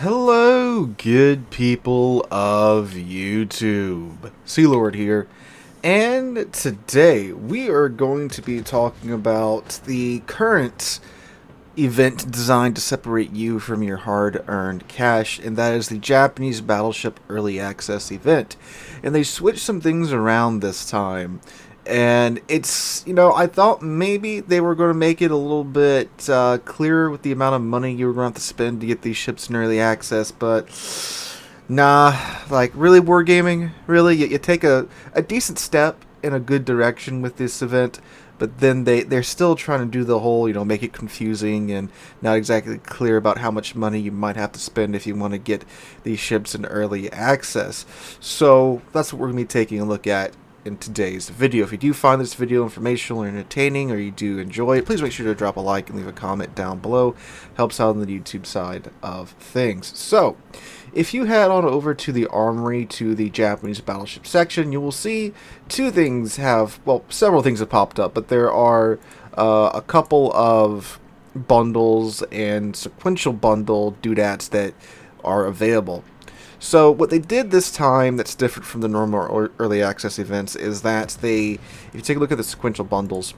Hello, good people of YouTube. Sealord here, and today we are going to be talking about the current event designed to separate you from your hard-earned cash, and that is the Japanese Battleship Early Access event. And they switched some things around this time. And it's, I thought maybe they were going to make it a little bit clearer with the amount of money you were going to have to spend to get these ships in early access, but nah, like, really, wargaming? Really? You take a decent step in a good direction with this event, but then they're still trying to do the whole, make it confusing and not exactly clear about how much money you might have to spend if you want to get these ships in early access. So that's what we're going to be taking a look at in today's video. If you do find this video informational or entertaining, or you do enjoy it, please make sure to drop a like and leave a comment down below. Helps out on the YouTube side of things. So, if you head on over to the armory, to the Japanese battleship section, you will see several things have popped up, but there are a couple of bundles and sequential bundle doodads that are available. So what they did this time that's different from the normal or early access events is that if you take a look at the sequential bundles,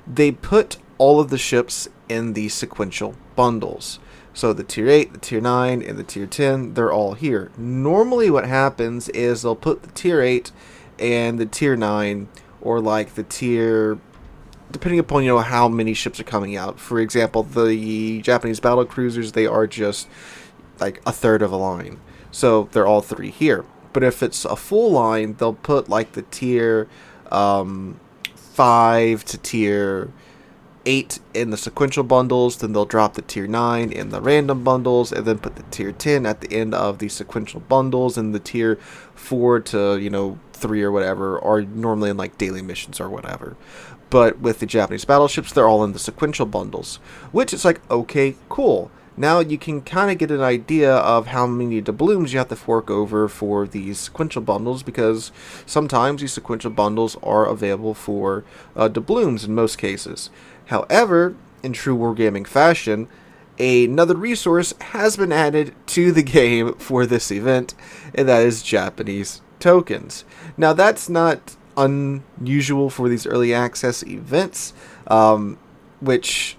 they put all of the ships in the sequential bundles. So the tier 8, the tier 9, and the tier 10, they're all here. Normally what happens is they'll put the tier 8 and the tier 9, or like the tier, depending upon how many ships are coming out. For example, the Japanese battle cruisers, they are just like a third of a line. So they're all three here. But if it's a full line, they'll put like the tier 5 to tier 8 in the sequential bundles, then they'll drop the tier 9 in the random bundles, and then put the tier 10 at the end of the sequential bundles, and the tier 4 to 3 or whatever are normally in like daily missions or whatever. But with the Japanese battleships, they're all in the sequential bundles, which is like, okay, cool. Now you can kind of get an idea of how many doubloons you have to fork over for these sequential bundles, because sometimes these sequential bundles are available for doubloons in most cases. However, in true wargaming fashion, another resource has been added to the game for this event, and that is Japanese tokens. Now that's not unusual for these early access events, which,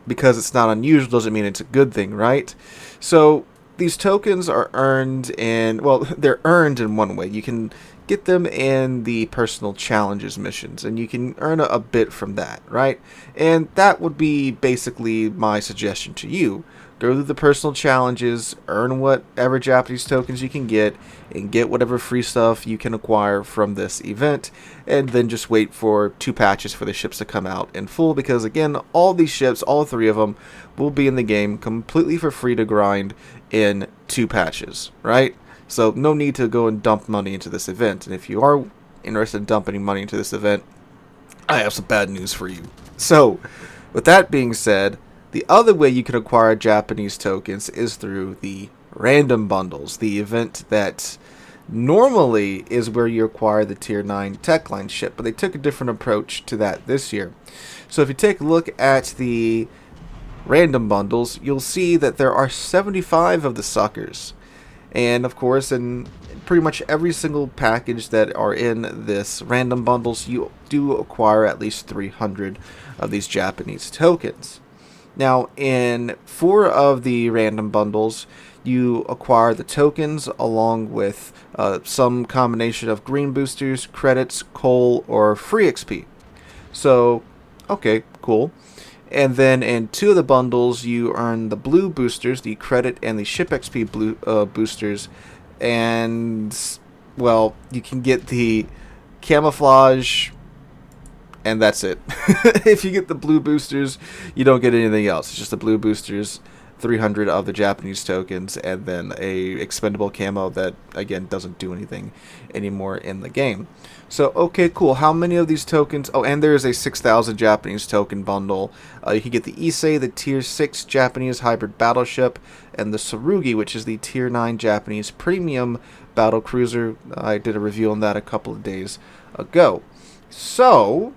because it's not unusual doesn't mean it's a good thing, right? So these tokens are earned they're earned in one way. You can get them in the personal challenges missions, and you can earn a bit from that, right? And that would be basically my suggestion to you. Go through the personal challenges, earn whatever Japanese tokens you can get, and get whatever free stuff you can acquire from this event, and then just wait for 2 patches for the ships to come out in full, because again, all these ships, all 3 of them, will be in the game completely for free to grind in 2 patches, right? So no need to go and dump money into this event, and if you are interested in dumping money into this event, I have some bad news for you. So, with that being said, the other way you can acquire Japanese tokens is through the random bundles, the event that normally is where you acquire the tier 9 tech line ship, but they took a different approach to that this year. So if you take a look at the random bundles, you'll see that there are 75 of the suckers. And of course, in pretty much every single package that are in this random bundles, you do acquire at least 300 of these Japanese tokens. Now, in 4 of the random bundles, you acquire the tokens along with some combination of green boosters, credits, coal, or free XP. So, okay, cool. And then in 2 of the bundles, you earn the blue boosters, the credit and the ship XP boosters. And, well, you can get the camouflage, and that's it. If you get the blue boosters, you don't get anything else. It's just the blue boosters, 300 of the Japanese tokens, and then a expendable camo that, again, doesn't do anything anymore in the game. So, okay, cool. How many of these tokens? Oh, and there is a 6,000 Japanese token bundle. You can get the Issei, the tier 6 Japanese hybrid battleship, and the Tsurugi, which is the tier 9 Japanese premium battle cruiser. I did a review on that a couple of days ago. So,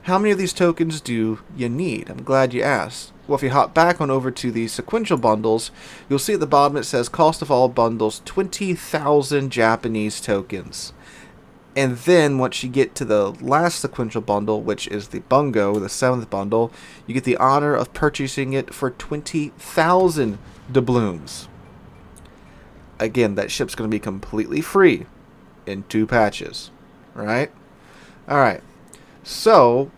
how many of these tokens do you need? I'm glad you asked. Well, if you hop back on over to the sequential bundles, you'll see at the bottom it says cost of all bundles 20,000 Japanese tokens. And then once you get to the last sequential bundle, which is the Bungo, the 7th bundle, you get the honor of purchasing it for 20,000 doubloons. Again, that ship's going to be completely free in 2 patches. Right? Alright. So,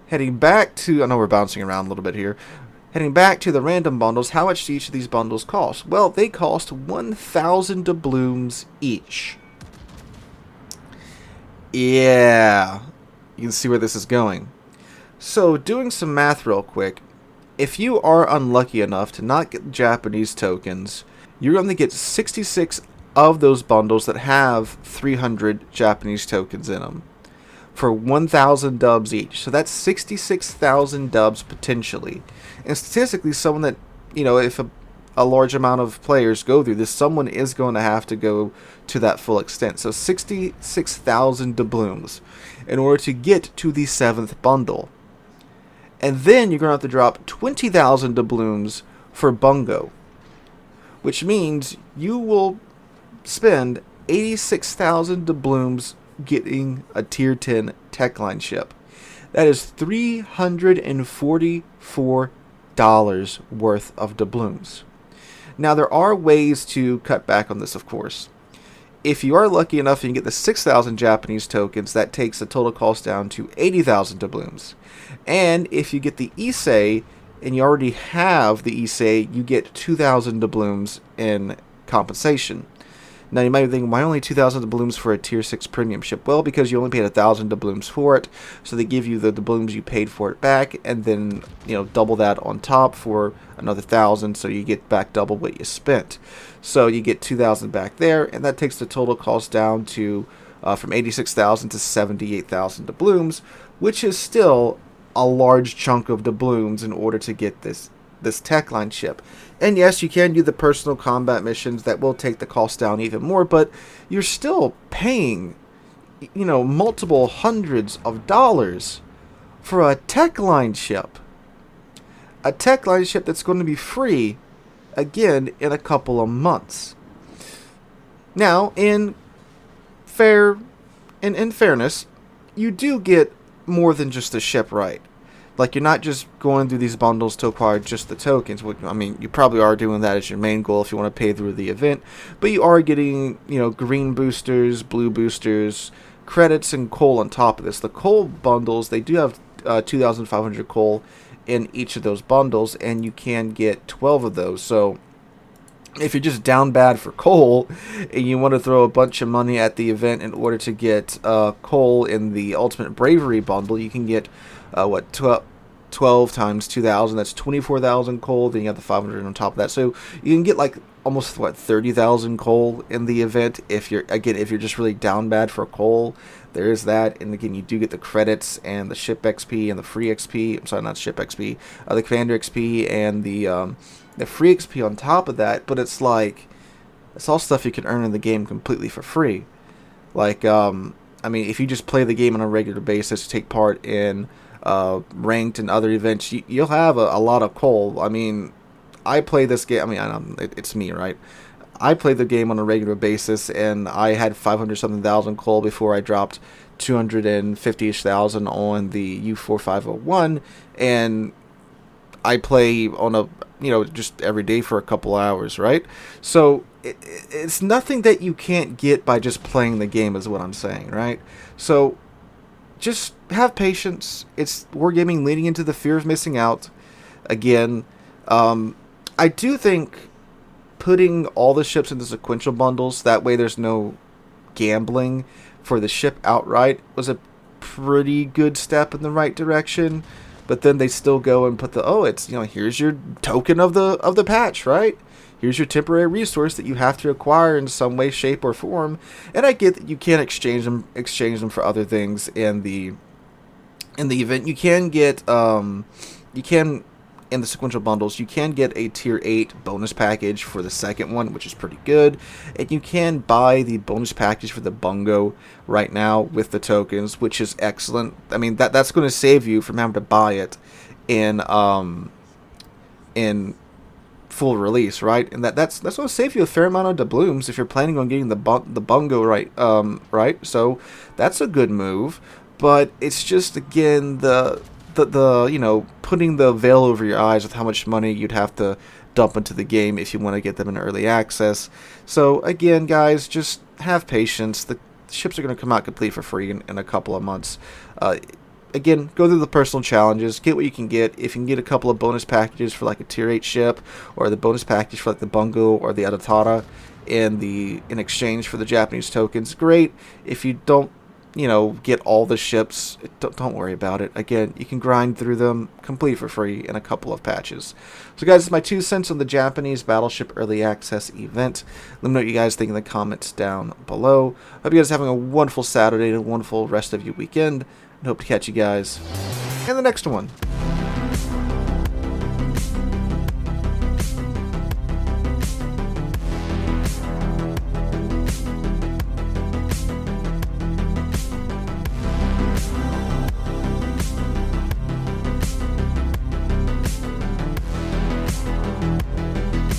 heading back to... I know we're bouncing around a little bit here. Heading back to the random bundles, how much do each of these bundles cost? Well, they cost 1,000 doubloons each. Yeah. You can see where this is going. So, doing some math real quick. If you are unlucky enough to not get Japanese tokens, you're going to get 66 of those bundles that have 300 Japanese tokens in them for 1,000 dubs each. So that's 66,000 dubs potentially. And statistically, someone that, if a large amount of players go through this, someone is going to have to go to that full extent. So 66,000 doubloons in order to get to the 7th bundle. And then you're going to have to drop 20,000 doubloons for Bungo, which means you will spend 86,000 doubloons getting a tier 10 techline ship. That is $344 worth of doubloons. Now, there are ways to cut back on this, of course. If you are lucky enough and you get the 6,000 Japanese tokens, that takes the total cost down to 80,000 doubloons. And if you get the Issei and you already have the Issei, you get 2,000 doubloons in compensation. Now, you might be thinking, why only 2,000 doubloons for a tier 6 premium ship? Well, because you only paid 1,000 doubloons for it, so they give you the doubloons you paid for it back, and then, double that on top for another 1,000, so you get back double what you spent. So you get 2,000 back there, and that takes the total cost down to from 86,000 to 78,000 doubloons, which is still a large chunk of doubloons in order to get this techline ship. And yes, you can do the personal combat missions that will take the cost down even more, but you're still paying, multiple hundreds of dollars for a techline ship. A techline ship that's going to be free, again, in a couple of months. Now, in fairness, you do get more than just the ship right. Like, you're not just going through these bundles to acquire just the tokens. You probably are doing that as your main goal if you want to pay through the event. But you are getting, green boosters, blue boosters, credits, and coal on top of this. The coal bundles, they do have 2,500 coal in each of those bundles, and you can get 12 of those. So, if you're just down bad for coal, and you want to throw a bunch of money at the event in order to get coal in the Ultimate Bravery bundle, you can get 12 times 2,000, that's 24,000 coal, then you have the 500 on top of that. So you can get almost 30,000 coal in the event if you're just really down bad for coal. There is that, and again, you do get the credits and the ship XP and the free XP. I'm sorry, not ship XP, the commander XP and the free XP on top of that. But it's all stuff you can earn in the game completely for free. If you just play the game on a regular basis, take part in ranked and other events, you'll have a lot of coal. I play this game, it's me, right? I play the game on a regular basis, and I had 500-something thousand coal before I dropped 250,000 on the U4501, and I play on just every day for a couple hours, right? So it's nothing that you can't get by just playing the game, is what I'm saying, right? So just have patience. It's wargaming leading into the fear of missing out. Again, I do think putting all the ships into sequential bundles, that way there's no gambling for the ship outright, was a pretty good step in the right direction. But then they still go and put here's your token of the patch, right? Here's your temporary resource that you have to acquire in some way, shape, or form. And I get that you can't exchange them for other things in the event. You can get in the sequential bundles, you can get a tier 8 bonus package for the second one, which is pretty good. And you can buy the bonus package for the bungo right now with the tokens, which is excellent. I mean, that's going to save you from having to buy it in full release, right? And that's going to save you a fair amount of doubloons if you're planning on getting the bungo right, right? So that's a good move, but it's just, again, the you know, putting the veil over your eyes with how much money you'd have to dump into the game if you want to get them in early access. So again, guys, just have patience. The ships are going to come out complete for free in a couple of months. Again, go through the personal challenges, get what you can get. If you can get a couple of bonus packages for like a tier 8 ship, or the bonus package for like the bungo or the Adatara in exchange for the Japanese tokens, great. If you don't, you know, get all the ships, don't worry about it. Again, you can grind through them complete for free in a couple of patches. So guys, this is my 2 cents on the Japanese Battleship Early Access event. Let me know what you guys think in the comments down below. Hope you guys are having a wonderful Saturday and a wonderful rest of your weekend, and hope to catch you guys in the next one.